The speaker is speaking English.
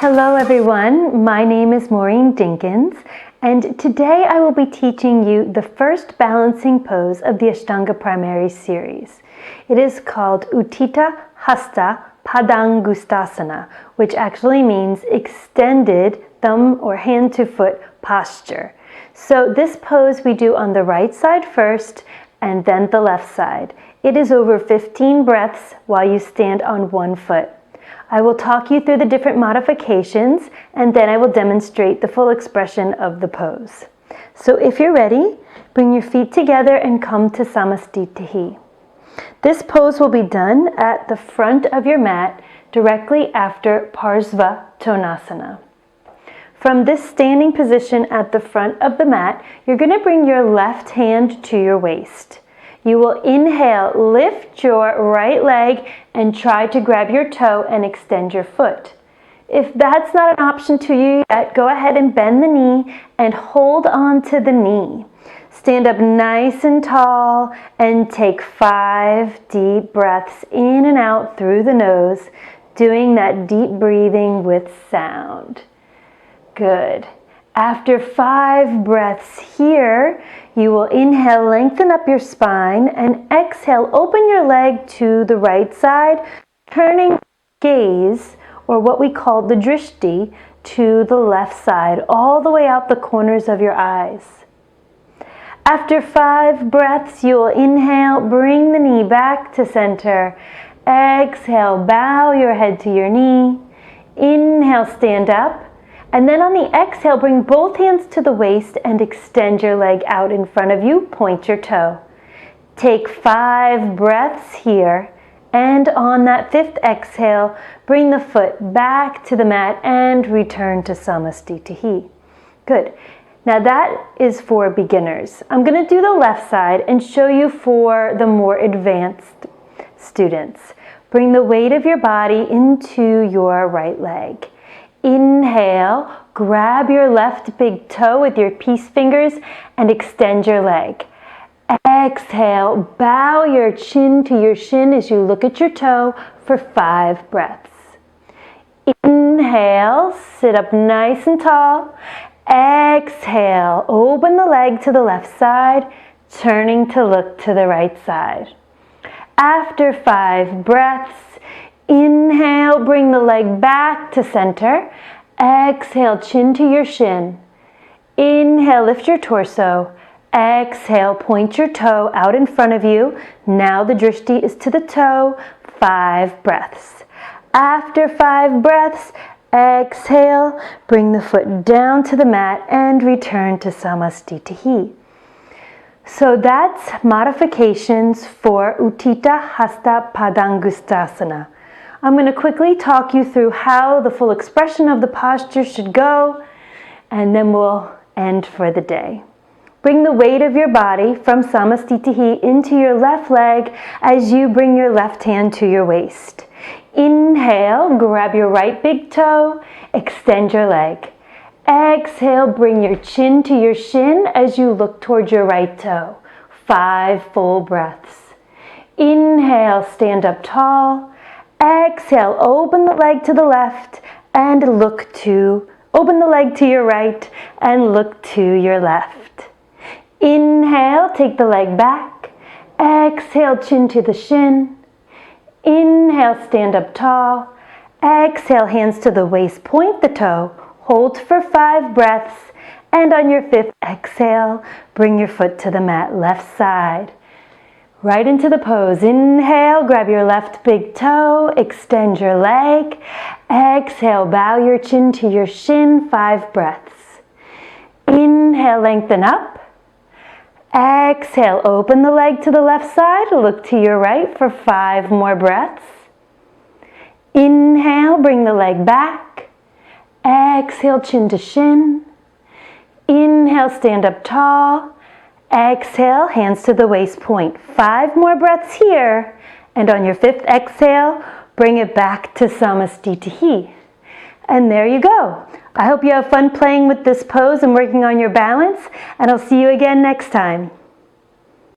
Hello everyone, my name is Maureen Dinkins, and today I will be teaching you the first balancing pose of the Ashtanga Primary Series. It is called Utthita Hasta Padangustasana, which actually means extended thumb or hand to foot posture. So this pose we do on the right side first and then the left side. It is over 15 breaths while you stand on one foot. I will talk you through the different modifications and then I will demonstrate the full expression of the pose. So if you're ready, bring your feet together and come to Samastitihi. This pose will be done at the front of your mat directly after Parsva Tonasana. From this standing position at the front of the mat, you're going to bring your left hand to your waist. You will inhale, lift your right leg and try to grab your toe and extend your foot. If that's not an option to you yet, go ahead and bend the knee and hold on to the knee. Stand up nice and tall and take 5 deep breaths in and out through the nose, doing that deep breathing with sound. Good. After 5 breaths here, you will inhale, lengthen up your spine, and exhale, open your leg to the right side, turning gaze, or what we call the drishti, to the left side, all the way out the corners of your eyes. After 5 breaths, you will inhale, bring the knee back to center. Exhale, bow your head to your knee. Inhale, stand up. And then on the exhale, bring both hands to the waist and extend your leg out in front of you. Point your toe. Take 5 breaths here. And on that 5th exhale, bring the foot back to the mat and return to Samastitihi. Good. Now that is for beginners. I'm going to do the left side and show you for the more advanced students. Bring the weight of your body into your right leg. Inhale, grab your left big toe with your peace fingers and extend your leg. Exhale, bow your chin to your shin as you look at your toe for 5 breaths. Inhale, sit up nice and tall. Exhale, open the leg to the left side, turning to look to the right side. After 5 breaths, inhale, bring the leg back to center. Exhale, chin to your shin. Inhale, lift your torso. Exhale, point your toe out in front of you. Now the drishti is to the toe. 5 breaths. After 5 breaths, exhale, bring the foot down to the mat and return to Samastitihi. So that's modifications for Utthita Hasta Padangustasana. I'm going to quickly talk you through how the full expression of the posture should go, and then we'll end for the day. Bring the weight of your body from Samastitihi into your left leg as you bring your left hand to your waist. Inhale, grab your right big toe, extend your leg. Exhale, bring your chin to your shin as you look towards your right toe. 5 full breaths. Inhale, stand up tall. Exhale, open the leg to the left and open the leg to your right and look to your left. Inhale, take the leg back. Exhale, chin to the shin. Inhale, stand up tall. Exhale, hands to the waist, point the toe. Hold for 5 breaths. And on your 5th exhale, bring your foot to the mat, left side. Right into the pose. Inhale, grab your left big toe, extend your leg. Exhale, bow your chin to your shin, 5 breaths. Inhale, lengthen up. Exhale, open the leg to the left side, look to your right for 5 more breaths. Inhale, bring the leg back. Exhale, chin to shin. Inhale, stand up tall. Exhale, hands to the waist point. 5 more breaths here. And on your 5th exhale, bring it back to Samastitihi. And there you go. I hope you have fun playing with this pose and working on your balance. And I'll see you again next time.